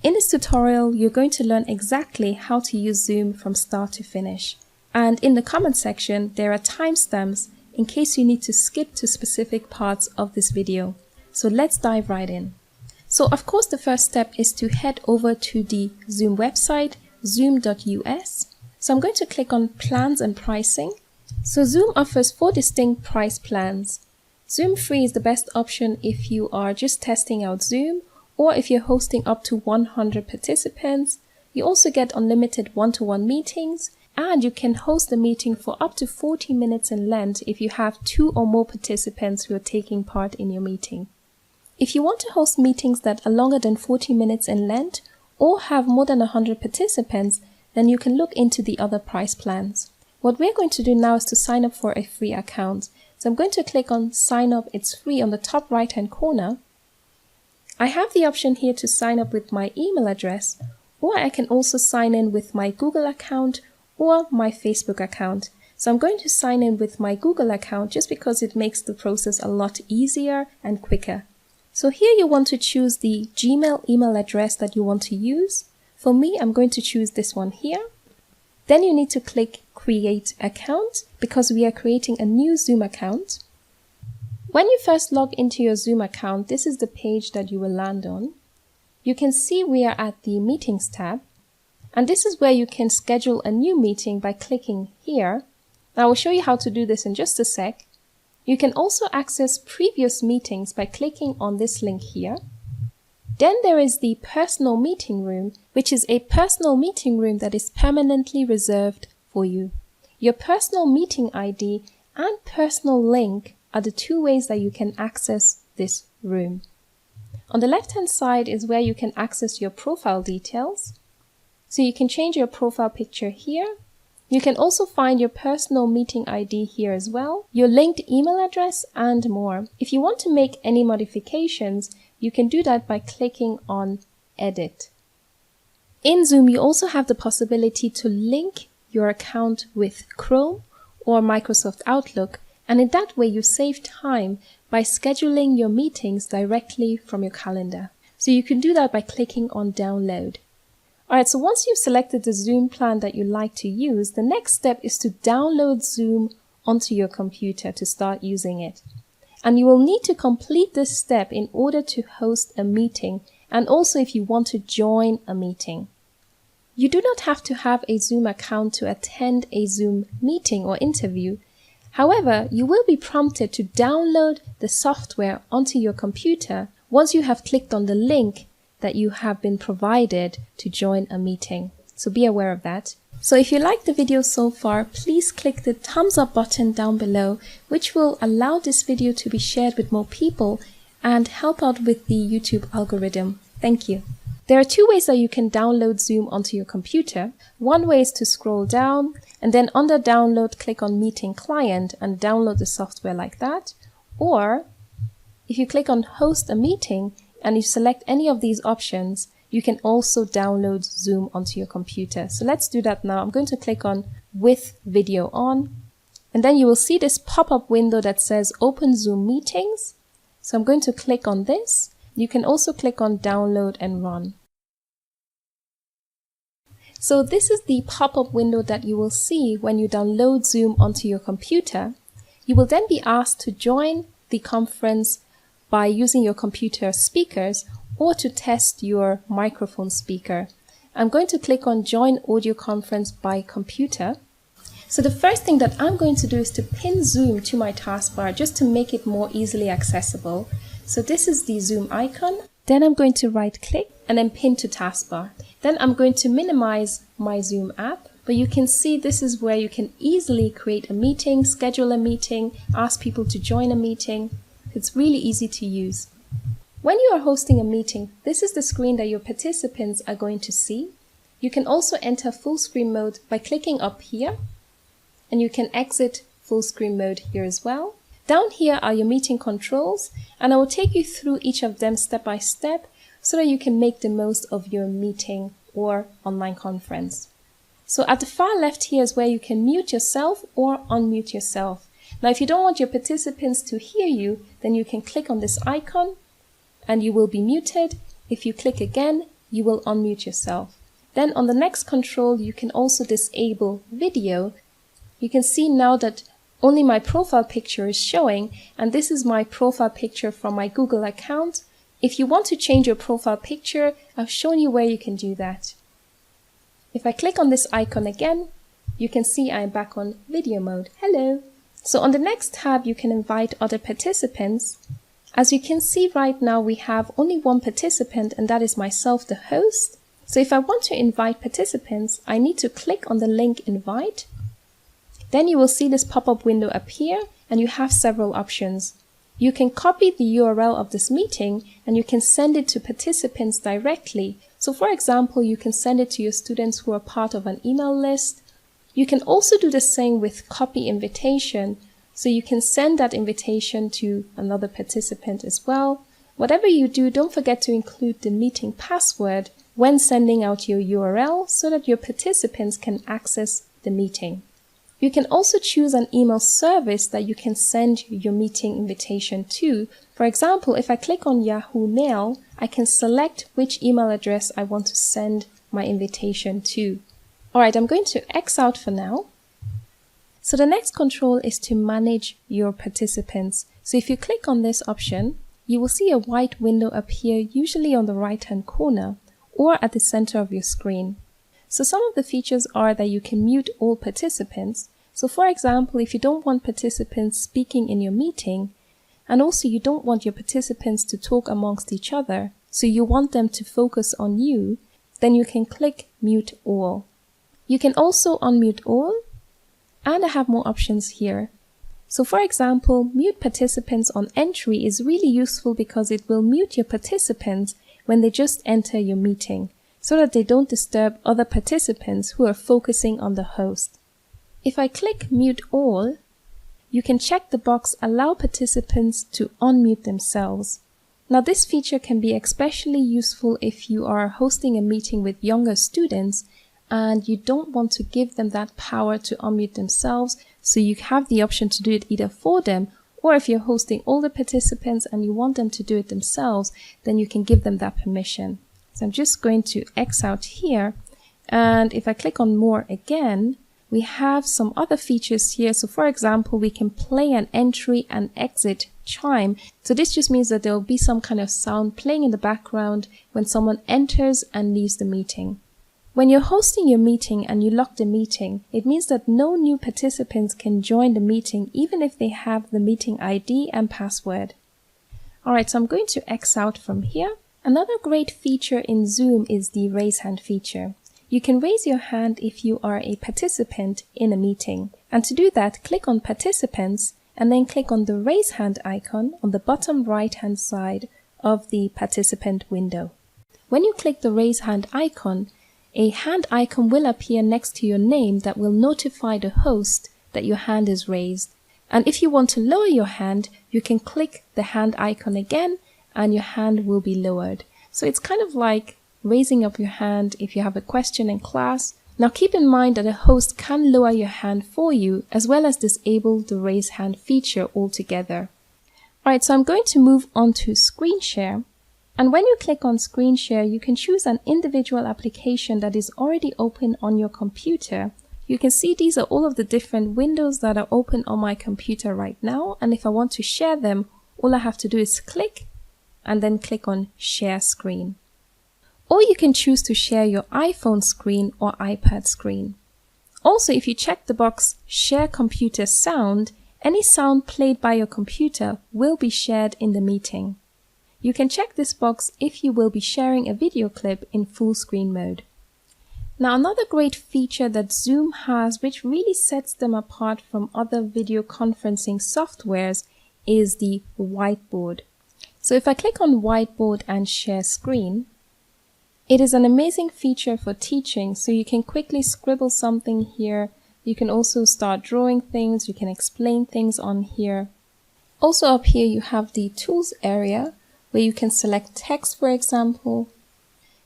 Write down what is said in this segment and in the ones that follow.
In this tutorial, you're going to learn exactly how to use Zoom from start to finish. And in the comment section, there are timestamps in case you need to skip to specific parts of this video. So let's dive right in. So of course, the first step is to head over to the Zoom website, zoom.us. So I'm going to click on Plans and Pricing. So Zoom offers 4 distinct price plans. Zoom Free is the best option if you are just testing out Zoom, or if you're hosting up to 100 participants. You also get unlimited one-to-one meetings, and you can host a meeting for up to 40 minutes in length if you have 2 or more participants who are taking part in your meeting. If you want to host meetings that are longer than 40 minutes in length or have more than 100 participants, then you can look into the other price plans. What we're going to do now is to sign up for a free account. So I'm going to click on Sign Up, it's free on the top right-hand corner. I have the option here to sign up with my email address, or I can also sign in with my Google account or my Facebook account. So I'm going to sign in with my Google account just because it makes the process a lot easier and quicker. So here you want to choose the Gmail email address that you want to use. For me, I'm going to choose this one here. Then you need to click Create Account because we are creating a new Zoom account. When you first log into your Zoom account, this is the page that you will land on. You can see we are at the Meetings tab, and this is where you can schedule a new meeting by clicking here. I will show you how to do this in just a sec. You can also access previous meetings by clicking on this link here. Then there is the Personal Meeting Room, which is a personal meeting room that is permanently reserved for you. Your personal meeting ID and personal link are the 2 ways that you can access this room. On the left-hand side is where you can access your profile details. So you can change your profile picture here. You can also find your personal meeting ID here as well, your linked email address, and more. If you want to make any modifications, you can do that by clicking on Edit. In Zoom, you also have the possibility to link your account with Chrome or Microsoft Outlook, and in that way you save time by scheduling your meetings directly from your calendar. So you can do that by clicking on Download. Alright, so once you've selected the Zoom plan that you like to use, the next step is to download Zoom onto your computer to start using it. And you will need to complete this step in order to host a meeting, and also if you want to join a meeting. You do not have to have a Zoom account to attend a Zoom meeting or interview. However, you will be prompted to download the software onto your computer once you have clicked on the link that you have been provided to join a meeting. So be aware of that. So if you liked the video so far, please click the thumbs up button down below, which will allow this video to be shared with more people and help out with the YouTube algorithm. Thank you. There are 2 ways that you can download Zoom onto your computer. One way is to scroll down and then under Download, click on Meeting Client and download the software like that. Or if you click on Host a Meeting and you select any of these options, you can also download Zoom onto your computer. So let's do that now. I'm going to click on With Video On, and then you will see this pop-up window that says Open Zoom Meetings. So I'm going to click on this. You can also click on Download and Run. So this is the pop-up window that you will see when you download Zoom onto your computer. You will then be asked to join the conference by using your computer speakers or to test your microphone speaker. I'm going to click on Join Audio Conference by Computer. So the first thing that I'm going to do is to pin Zoom to my taskbar just to make it more easily accessible. So this is the Zoom icon. Then I'm going to right click and then pin to taskbar. Then I'm going to minimize my Zoom app, but you can see this is where you can easily create a meeting, schedule a meeting, ask people to join a meeting. It's really easy to use. When you are hosting a meeting, this is the screen that your participants are going to see. You can also enter full screen mode by clicking up here, and you can exit full screen mode here as well. Down here are your meeting controls, and I will take you through each of them step by step so that you can make the most of your meeting or online conference. So at the far left here is where you can mute yourself or unmute yourself. Now, if you don't want your participants to hear you, then you can click on this icon and you will be muted. If you click again, you will unmute yourself. Then on the next control, you can also disable video. You can see now that only my profile picture is showing, and this is my profile picture from my Google account. If you want to change your profile picture, I've shown you where you can do that. If I click on this icon again, you can see I'm back on video mode. Hello! So on the next tab, you can invite other participants. As you can see right now, we have only one participant, and that is myself, the host. So if I want to invite participants, I need to click on the link invite. Then you will see this pop-up window appear, and you have several options. You can copy the URL of this meeting, and you can send it to participants directly. So for example, you can send it to your students who are part of an email list. You can also do the same with copy invitation. So you can send that invitation to another participant as well. Whatever you do, don't forget to include the meeting password when sending out your URL so that your participants can access the meeting. You can also choose an email service that you can send your meeting invitation to. For example, if I click on Yahoo Mail, I can select which email address I want to send my invitation to. Alright, I'm going to X out for now. So the next control is to manage your participants. So if you click on this option, you will see a white window appear, usually on the right-hand corner or at the center of your screen. So some of the features are that you can mute all participants. So for example, if you don't want participants speaking in your meeting, and also you don't want your participants to talk amongst each other, so you want them to focus on you, then you can click mute all. You can also unmute all, and I have more options here. So for example, mute participants on entry is really useful because it will mute your participants when they just enter your meeting, so that they don't disturb other participants who are focusing on the host. If I click mute all, you can check the box allow participants to unmute themselves. Now this feature can be especially useful if you are hosting a meeting with younger students and you don't want to give them that power to unmute themselves, so you have the option to do it either for them, or if you're hosting older participants and you want them to do it themselves, then you can give them that permission. So I'm just going to X out here, and if I click on more again, we have some other features here. So for example, we can play an entry and exit chime. So this just means that there will be some kind of sound playing in the background when someone enters and leaves the meeting. When you're hosting your meeting and you lock the meeting, it means that no new participants can join the meeting even if they have the meeting ID and password. Alright, so I'm going to X out from here. Another great feature in Zoom is the raise hand feature. You can raise your hand if you are a participant in a meeting. And to do that, click on Participants and then click on the raise hand icon on the bottom right hand side of the participant window. When you click the raise hand icon, a hand icon will appear next to your name that will notify the host that your hand is raised. And if you want to lower your hand, you can click the hand icon again and your hand will be lowered. So it's kind of like raising up your hand if you have a question in class. Now keep in mind that a host can lower your hand for you as well as disable the raise hand feature altogether. Alright, so I'm going to move on to screen share. And when you click on screen share, you can choose an individual application that is already open on your computer. You can see these are all of the different windows that are open on my computer right now. And if I want to share them, all I have to do is click and then click on share screen. Or you can choose to share your iPhone screen or iPad screen. Also, if you check the box share computer sound, any sound played by your computer will be shared in the meeting. You can check this box if you will be sharing a video clip in full screen mode. Now another great feature that Zoom has, which really sets them apart from other video conferencing softwares, is the whiteboard. So if I click on whiteboard and share screen, it is an amazing feature for teaching, so you can quickly scribble something here. You can also start drawing things, you can explain things on here. Also up here you have the tools area, where you can select text, for example.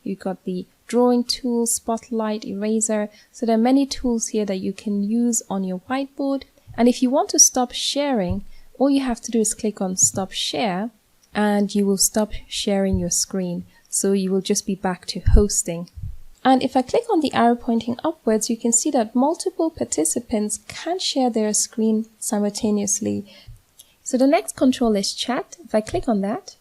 You've got the drawing tool, spotlight, eraser. So there are many tools here that you can use on your whiteboard. And if you want to stop sharing, all you have to do is click on stop share and you will stop sharing your screen. So you will just be back to hosting. And if I click on the arrow pointing upwards, you can see that multiple participants can share their screen simultaneously. So the next control is chat. If I click on that,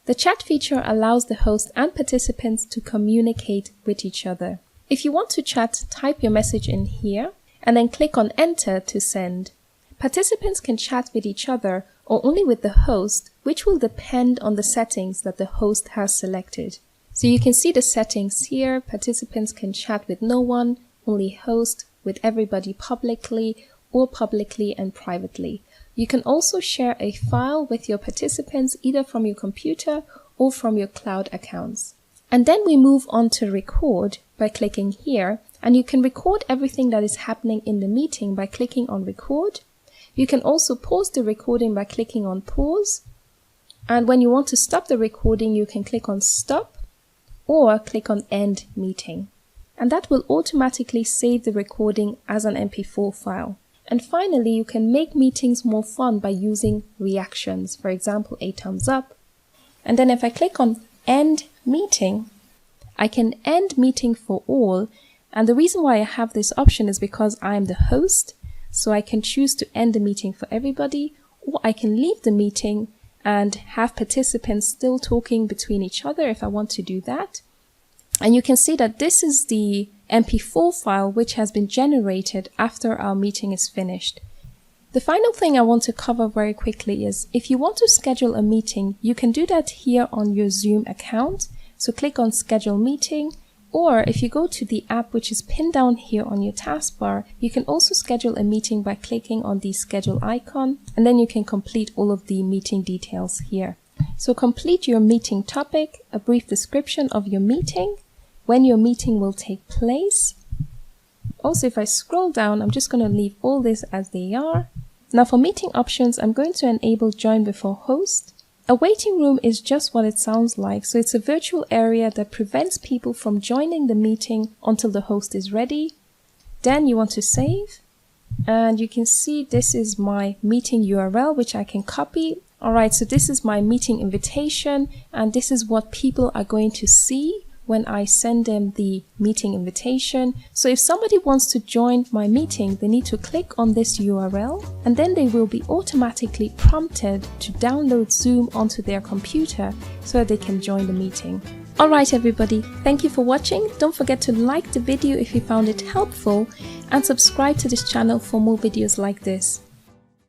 the chat feature allows the host and participants to communicate with each other. If you want to chat, type your message in here and then click on enter to send. Participants can chat with each other or only with the host, which will depend on the settings that the host has selected. So you can see the settings here. Participants can chat with no one, only host, with everybody publicly, or publicly and privately. You can also share a file with your participants either from your computer or from your cloud accounts. And then we move on to record by clicking here, and you can record everything that is happening in the meeting by clicking on record. You can also pause the recording by clicking on pause. And when you want to stop the recording, you can click on stop or click on end meeting. And that will automatically save the recording as an MP4 file. And finally, you can make meetings more fun by using reactions, for example, a thumbs up. And then if I click on end meeting, I can end meeting for all. And the reason why I have this option is because I'm the host. So I can choose to end the meeting for everybody, or I can leave the meeting and have participants still talking between each other if I want to do that. And you can see that this is the MP4 file which has been generated after our meeting is finished. The final thing I want to cover very quickly is if you want to schedule a meeting, you can do that here on your Zoom account. So click on schedule meeting, or if you go to the app which is pinned down here on your taskbar, you can also schedule a meeting by clicking on the schedule icon, and then you can complete all of the meeting details here. So complete your meeting topic, a brief description of your meeting, when your meeting will take place. Also, if I scroll down, I'm just going to leave all this as they are. Now for meeting options, I'm going to enable join before host. A waiting room is just what it sounds like, so it's a virtual area that prevents people from joining the meeting until the host is ready. Then you want to save, and you can see this is my meeting URL which I can copy. Alright, so this is my meeting invitation, and this is what people are going to see when I send them the meeting invitation. So if somebody wants to join my meeting, they need to click on this URL, and then they will be automatically prompted to download Zoom onto their computer so that they can join the meeting. Alright everybody, thank you for watching. Don't forget to like the video if you found it helpful, and subscribe to this channel for more videos like this.